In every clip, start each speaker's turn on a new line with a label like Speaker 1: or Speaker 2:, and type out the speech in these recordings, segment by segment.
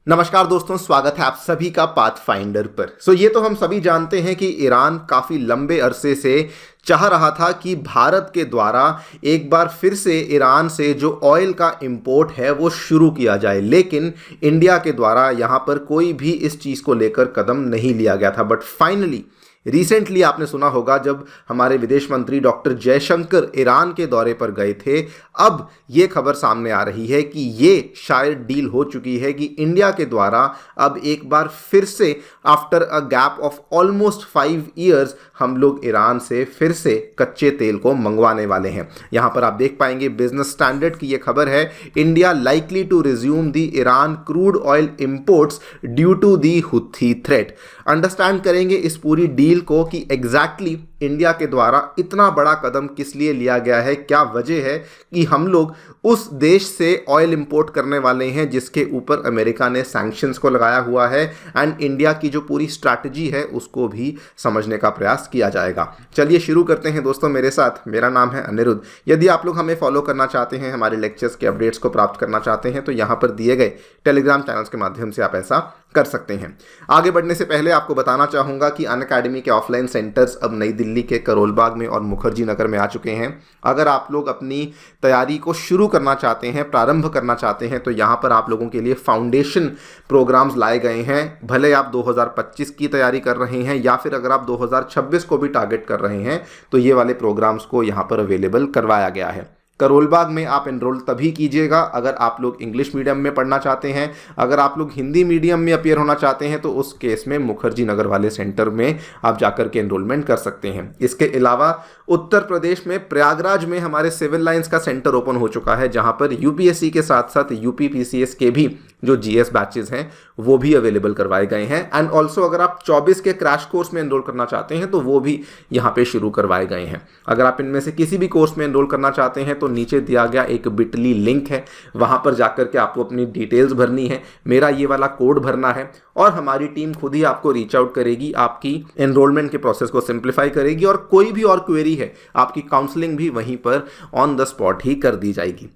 Speaker 1: नमस्कार दोस्तों, स्वागत है आप सभी का पाथफाइंडर पर। ये तो हम सभी जानते हैं कि ईरान काफ़ी लंबे अरसे से चाह रहा था कि भारत के द्वारा एक बार फिर से ईरान से जो ऑयल का इंपोर्ट है वो शुरू किया जाए, लेकिन इंडिया के द्वारा यहाँ पर कोई भी इस चीज़ को लेकर कदम नहीं लिया गया था। बट फाइनली रिसेंटली आपने सुना होगा जब हमारे विदेश मंत्री डॉक्टर जयशंकर ईरान के दौरे पर गए थे, अब ये खबर सामने आ रही है कि ये शायद डील हो चुकी है कि इंडिया के द्वारा अब एक बार फिर से after a gap of almost 5 years हम लोग ईरान से फिर से कच्चे तेल को मंगवाने वाले हैं। यहाँ पर आप देख पाएंगे बिजनेस स्टैंडर्ड की ये खबर है, India likely to resume the Iran crude oil imports due to the Houthi threat. Understand करेंगे इस पूरी डील को कि एग्जैक्टली इंडिया के द्वारा इतना बड़ा कदम किस लिए लिया गया है, क्या वजह है कि हम लोग उस देश से ऑयल इंपोर्ट करने वाले हैं जिसके ऊपर अमेरिका ने सैंक्शंस को लगाया हुआ है, एंड इंडिया की जो पूरी स्ट्रैटेजी है उसको भी समझने का प्रयास किया जाएगा। चलिए शुरू करते हैं दोस्तों मेरे साथ। मेरा नाम है अनिरुद्ध। यदि आप लोग हमें फॉलो करना चाहते हैं, हमारे लेक्चर्स के अपडेट्स को प्राप्त करना चाहते हैं, तो यहाँ पर दिए गए टेलीग्राम चैनल्स के माध्यम से आप ऐसा कर सकते हैं। आगे बढ़ने से पहले आपको बताना चाहूँगा कि अनअकैडमी के ऑफलाइन सेंटर्स अब नई दिल्ली के करोल बाग में और मुखर्जी नगर में आ चुके हैं। अगर आप लोग अपनी तैयारी को शुरू करना चाहते हैं, प्रारंभ करना चाहते हैं, तो यहाँ पर आप लोगों के लिए फाउंडेशन प्रोग्राम्स लाए गए हैं। भले आप 2025 की तैयारी कर रहे हैं या फिर अगर आप 2026 को भी टारगेट कर रहे हैं, तो ये वाले प्रोग्राम्स को यहाँ पर अवेलेबल करवाया गया है। करोलबाग में आप एनरोल तभी कीजिएगा अगर आप लोग इंग्लिश मीडियम में पढ़ना चाहते हैं। अगर आप लोग हिंदी मीडियम में अपीयर होना चाहते हैं तो उस केस में मुखर्जी नगर वाले सेंटर में आप जाकर के एनरोलमेंट कर सकते हैं। इसके अलावा उत्तर प्रदेश में प्रयागराज में हमारे सिविल लाइंस का सेंटर ओपन हो चुका है, जहां पर यूपीएससी के साथ साथ यूपी पीसीएस के भी जो जीएस बैचेस हैं वो भी अवेलेबल करवाए गए हैं। एंड ऑल्सो अगर आप 24 के क्रैश कोर्स में एनरोल करना चाहते हैं तो वो भी यहाँ पे शुरू करवाए गए हैं। अगर आप इनमें से किसी भी कोर्स में एनरोल करना चाहते हैं तो नीचे दिया गया एक बिटली लिंक है, वहां पर जाकर के आपको अपनी डिटेल्स भरनी है, मेरा ये वाला कोड भरना है और हमारी टीम खुद ही आपको रीच आउट करेगी, आपकी एनरोलमेंट के प्रोसेस को सिंप्लीफाई करेगी और कोई भी और क्वेरी है आपकी काउंसलिंग भी वहीं पर ऑन द स्पॉट ही कर दी जाएगी।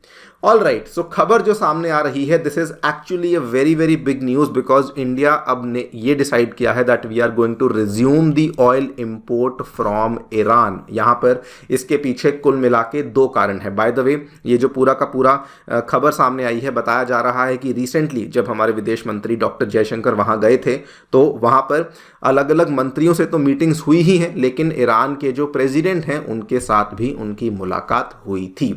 Speaker 1: ऑल राइट, सो खबर जो सामने आ रही है, this is actually a very very big news because India अब ने ये डिसाइड किया है that we are going to resume the oil import from Iran. यहां पर इसके पीछे कुल मिला के 2 कारण है। बाय द वे, ये जो पूरा का पूरा खबर सामने आई है, बताया जा रहा है कि रिसेंटली जब हमारे विदेश मंत्री डॉक्टर जयशंकर वहां गए थे तो वहां पर अलग अलग मंत्रियों से तो मीटिंग्स हुई ही हैं, लेकिन ईरान के जो प्रेसिडेंट हैं उनके साथ भी उनकी मुलाकात हुई थी।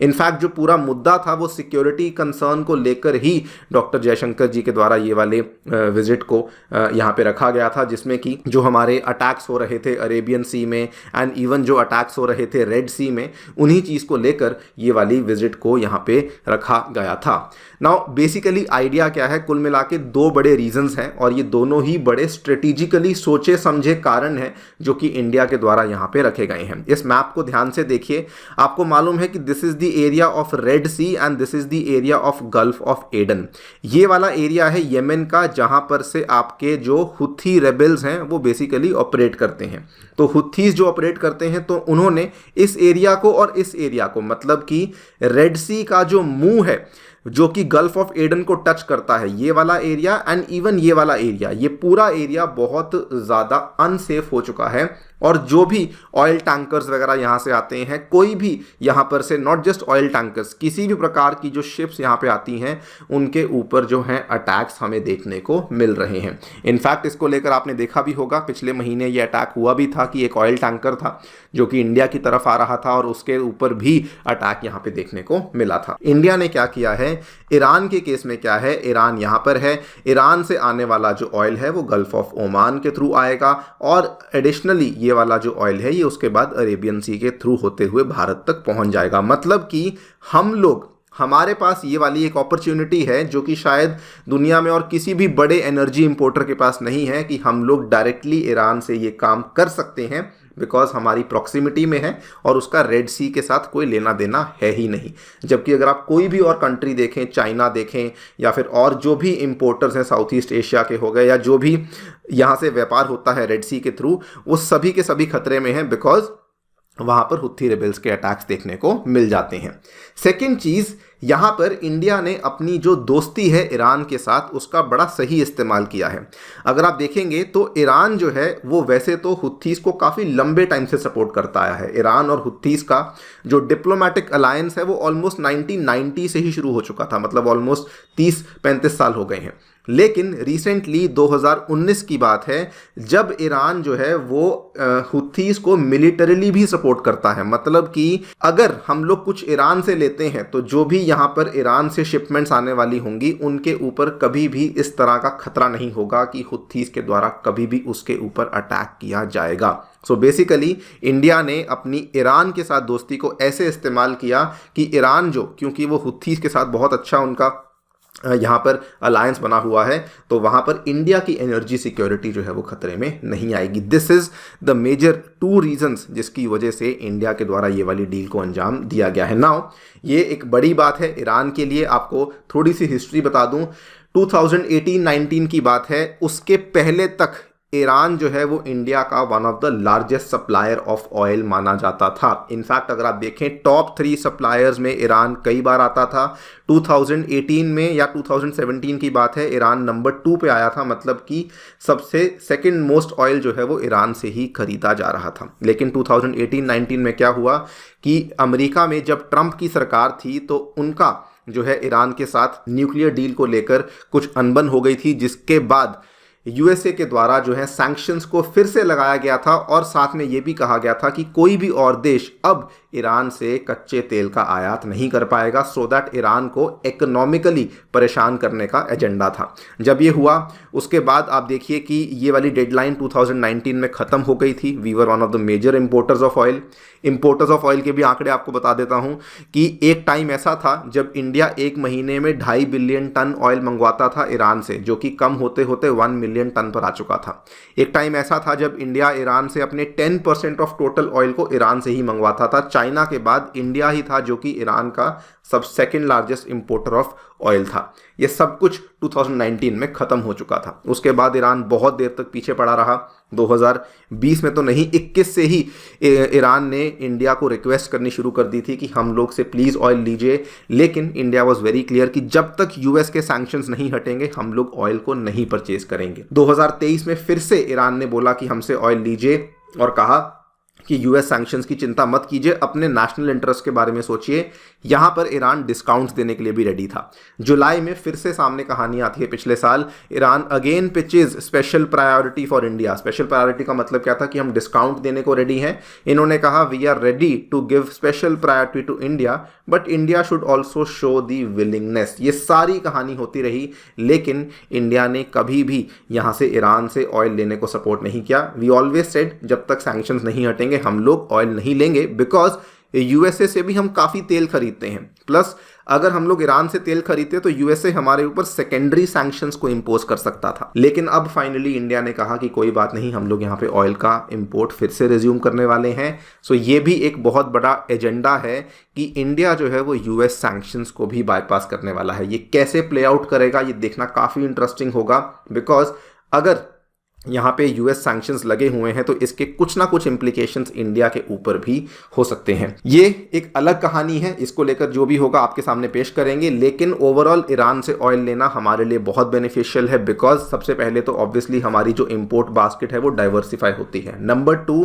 Speaker 1: इनफैक्ट जो पूरा मुद्दा था वो सिक्योरिटी कंसर्न को लेकर ही डॉक्टर जयशंकर जी के द्वारा ये वाले विजिट को यहाँ पे रखा गया था, जिसमें कि जो हमारे अटैक्स हो रहे थे अरेबियन सी में एंड इवन जो अटैक्स हो रहे थे रेड सी में, उन्हीं चीज़ को लेकर ये वाली विजिट को यहाँ पे रखा गया था। नाउ बेसिकली आइडिया क्या है, कुल मिला के 2 बड़े रीजंस हैं और ये दोनों ही बड़े स्ट्रेटेजिकली सोचे समझे कारण हैं जो कि इंडिया के द्वारा यहाँ पे रखे गए हैं। इस मैप को ध्यान से देखिए, आपको मालूम है कि this is the area of Red Sea and this is the area of Gulf of Aden. ये वाला एरिया है येमेन का, जहां पर से आपके जो हुथी रेबल्स हैं वो बेसिकली ऑपरेट करते हैं। तो हुथीज जो ऑपरेट करते हैं तो उन्होंने इस एरिया को और इस एरिया को, मतलब कि रेड सी का जो मुंह है जो कि गल्फ ऑफ एडन को टच करता है, ये वाला एरिया एंड इवन ये वाला एरिया, ये पूरा एरिया बहुत ज़्यादा अनसेफ हो चुका है। और जो भी ऑयल टैंकर्स वगैरह यहाँ से आते हैं, कोई भी यहाँ पर से, नॉट जस्ट ऑयल टैंकर्स, किसी भी प्रकार की जो शिप्स यहाँ पे आती हैं उनके ऊपर जो हैं अटैक्स हमें देखने को मिल रहे हैं। इनफैक्ट इसको लेकर आपने देखा भी होगा, पिछले महीने ये अटैक हुआ भी था कि एक ऑयल टैंकर था जो कि इंडिया की तरफ आ रहा था और उसके ऊपर भी अटैक यहाँ पे देखने को मिला था। इंडिया ने क्या किया है, ईरान के केस में क्या है, ईरान यहाँ पर है, ईरान से आने वाला जो ऑयल है वो गल्फ ऑफ ओमान के थ्रू आएगा और एडिशनली ये वाला जो ऑयल है ये उसके बाद अरेबियन सी के थ्रू होते हुए भारत तक पहुंच जाएगा। मतलब कि हमारे पास ये वाली एक अपॉर्चुनिटी है जो कि शायद दुनिया में और किसी भी बड़े एनर्जी इंपोर्टर के पास नहीं है कि हम लोग डायरेक्टली ईरान से ये काम कर सकते हैं, बिकॉज हमारी प्रॉक्सिमिटी में है और उसका रेड सी के साथ कोई लेना देना है ही नहीं। जबकि अगर आप कोई भी और कंट्री देखें, चाइना देखें या फिर और जो भी इंपोर्टर्स हैं साउथ ईस्ट एशिया के हो गए या जो भी यहाँ से व्यापार होता है रेड सी के थ्रू, वो सभी के सभी खतरे में हैं बिकॉज वहाँ पर हुथी रेबल्स के अटैक्स देखने को मिल जाते हैं। सेकेंड चीज़, यहाँ पर इंडिया ने अपनी जो दोस्ती है ईरान के साथ उसका बड़ा सही इस्तेमाल किया है। अगर आप देखेंगे तो ईरान जो है वो वैसे तो हुथीस को काफ़ी लंबे टाइम से सपोर्ट करता आया है। ईरान और हुथीस का जो डिप्लोमेटिक अलायंस है वो ऑलमोस्ट 1990 से ही शुरू हो चुका था, मतलब ऑलमोस्ट 30-35 साल हो गए हैं। लेकिन रिसेंटली 2019 की बात है जब ईरान जो है वो हुथीस को मिलिटरीली भी सपोर्ट करता है। मतलब कि अगर हम लोग कुछ ईरान से लेते हैं तो जो भी यहाँ पर ईरान से शिपमेंट्स आने वाली होंगी उनके ऊपर कभी भी इस तरह का खतरा नहीं होगा कि हुथीस के द्वारा कभी भी उसके ऊपर अटैक किया जाएगा। सो बेसिकली इंडिया ने अपनी ईरान के साथ दोस्ती को ऐसे इस्तेमाल किया कि ईरान जो, क्योंकि वो हुथीस के साथ बहुत अच्छा उनका यहाँ पर अलायंस बना हुआ है, तो वहाँ पर इंडिया की एनर्जी सिक्योरिटी जो है वो खतरे में नहीं आएगी। This is the major 2 reasons जिसकी वजह से इंडिया के द्वारा ये वाली डील को अंजाम दिया गया है। नाउ ये एक बड़ी बात है ईरान के लिए। आपको थोड़ी सी हिस्ट्री बता दूँ, 2018-19 की बात है, उसके पहले तक ईरान जो है वो इंडिया का one of the largest supplier of oil माना जाता था। इनफैक्ट अगर आप देखें टॉप 3 सप्लायर्स में ईरान कई बार आता था। 2018 में या 2017 की बात है ईरान नंबर 2 पे आया था, मतलब कि सबसे सेकंड मोस्ट ऑयल जो है वो ईरान से ही खरीदा जा रहा था। लेकिन 2018-19 में क्या हुआ कि अमेरिका में जब ट्रंप की सरकार थी तो उनका जो है ईरान के साथ न्यूक्लियर डील को लेकर कुछ अनबन हो गई थी, जिसके बाद यूएसए के द्वारा जो है सैंक्शंस को फिर से लगाया गया था और साथ में ये भी कहा गया था कि कोई भी और देश अब ईरान से कच्चे तेल का आयात नहीं कर पाएगा, सो दैट ईरान को इकोनॉमिकली परेशान करने का एजेंडा था। जब ये हुआ उसके बाद आप देखिए कि ये वाली डेडलाइन 2019 में ख़त्म हो गई थी। We were one of the major importers of oil. Importers of oil के भी आंकड़े आपको बता देता हूं कि एक टाइम ऐसा था जब इंडिया एक महीने में 2.5 बिलियन टन ऑयल मंगवाता था ईरान से, जो कि कम होते होते 1 मिलियन टन पर आ चुका था। एक टाइम ऐसा था जब इंडिया ईरान से अपने 10% ऑफ टोटल ऑयल को ईरान से ही मंगवाता था। चाइना के बाद इंडिया ही था जो कि ईरान का second largest importer of oil था। ये सब कुछ 2019 में ख़त्म हो चुका था। उसके बाद ईरान बहुत देर तक पीछे पड़ा रहा। 2020 में तो नहीं, 21 से ही ईरान ने इंडिया को रिक्वेस्ट करनी शुरू कर दी थी कि हम लोग से प्लीज़ ऑयल लीजिए, लेकिन इंडिया वाज वेरी क्लियर कि जब तक यूएस के सैंक्शंस नहीं हटेंगे हम लोग ऑयल को नहीं परचेज करेंगे। 2023 में फिर से ईरान ने बोला कि हमसे ऑयल लीजिए और कहा कि यूएस सैंक्शंस की चिंता मत कीजिए, अपने नेशनल इंटरेस्ट के बारे में सोचिए। यहाँ पर ईरान डिस्काउंट्स देने के लिए भी रेडी था। जुलाई में फिर से सामने कहानी आती है पिछले साल, Iran again pitches special priority for India. Special priority का मतलब क्या था कि हम डिस्काउंट देने को रेडी हैं। इन्होंने कहा we are ready to give special priority to India but India should also show the willingness. ये सारी कहानी होती रही, लेकिन इंडिया ने कभी भी यहाँ से ईरान से ऑयल लेने को सपोर्ट नहीं किया। वी ऑलवेज सेड जब तक सैंक्शंस नहीं हटेंगे हम लोग ऑयल नहीं लेंगे, बिकॉज यूएसए से भी हम काफ़ी तेल खरीदते हैं। प्लस अगर हम लोग ईरान से तेल खरीदते तो यूएसए हमारे ऊपर सेकेंडरी सैंक्शंस को इंपोज कर सकता था। लेकिन अब फाइनली इंडिया ने कहा कि कोई बात नहीं, हम लोग यहाँ पे ऑयल का इंपोर्ट फिर से रिज्यूम करने वाले हैं। सो ये भी एक बहुत बड़ा एजेंडा है कि इंडिया जो है वो यूएस सैंक्शंस को भी बाईपास करने वाला है। ये कैसे प्ले आउट करेगा ये देखना काफ़ी इंटरेस्टिंग होगा, बिकॉज अगर यहाँ पे यूएस सैंक्शंस लगे हुए हैं तो इसके कुछ ना कुछ इम्प्लीकेशंस इंडिया के ऊपर भी हो सकते हैं। ये एक अलग कहानी है, इसको लेकर जो भी होगा आपके सामने पेश करेंगे। लेकिन ओवरऑल ईरान से ऑयल लेना हमारे लिए बहुत बेनिफिशियल है, बिकॉज सबसे पहले तो ऑब्वियसली हमारी जो इम्पोर्ट बास्केट है वो डाइवर्सिफाई होती है। नंबर 2,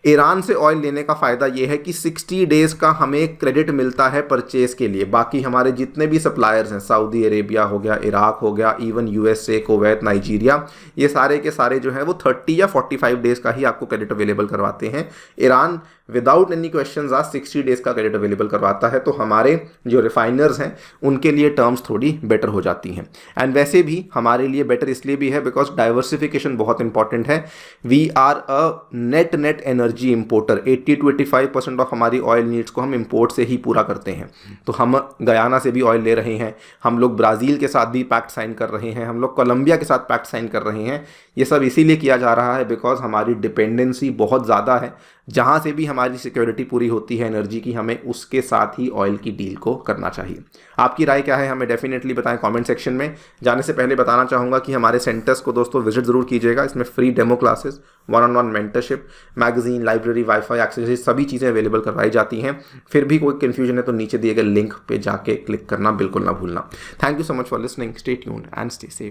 Speaker 1: ईरान से ऑयल लेने का फ़ायदा ये है कि 60 डेज़ का हमें क्रेडिट मिलता है परचेज़ के लिए। बाकी हमारे जितने भी सप्लायर्स हैं, सऊदी अरेबिया हो गया, इराक हो गया, इवन यूएसए, कुवैत, नाइजीरिया, ये सारे के सारे जो हैं वो 30 या 45 डेज़ का ही आपको क्रेडिट अवेलेबल करवाते हैं। ईरान विदाउट एनी क्वेश्चंस आज 60 डेज़ का क्रेडिट अवेलेबल करवाता है, तो हमारे जो रिफाइनर्स हैं उनके लिए टर्म्स थोड़ी बेटर हो जाती हैं। एंड वैसे भी हमारे लिए बेटर इसलिए भी है बिकॉज डाइवर्सिफिकेशन बहुत इंपॉर्टेंट है। We are a net energy importer. 80 to 85% of हमारी ऑयल नीड्स को हम इंपोर्ट से ही पूरा करते हैं। तो हम गयाना से भी ऑयल ले रहे हैं, हम लोग ब्राज़ील के साथ भी पैक्ट साइन कर रहे हैं, हम लोग कोलंबिया के साथ पैक्ट साइन कर रहे हैं। ये सब इसीलिए किया जा रहा है बिकॉज हमारी डिपेंडेंसी बहुत ज़्यादा है जहाँ से भी हमारी सिक्योरिटी पूरी होती है एनर्जी की, हमें उसके साथ ही ऑयल की डील को करना चाहिए। आपकी राय क्या है हमें डेफिनेटली बताएं कमेंट सेक्शन में। जाने से पहले बताना चाहूँगा कि हमारे सेंटर्स को दोस्तों विजिट ज़रूर कीजिएगा। इसमें free demo classes, 1-on-1 mentorship, magazine, library, wifi access, सभी चीज़ें अवेलेबल करवाई जाती हैं। फिर भी कोई कन्फ्यूजन है तो नीचे दिए गए लिंक पे जाके क्लिक करना बिल्कुल ना भूलना। Thank you so much for listening, stay tuned and stay safe.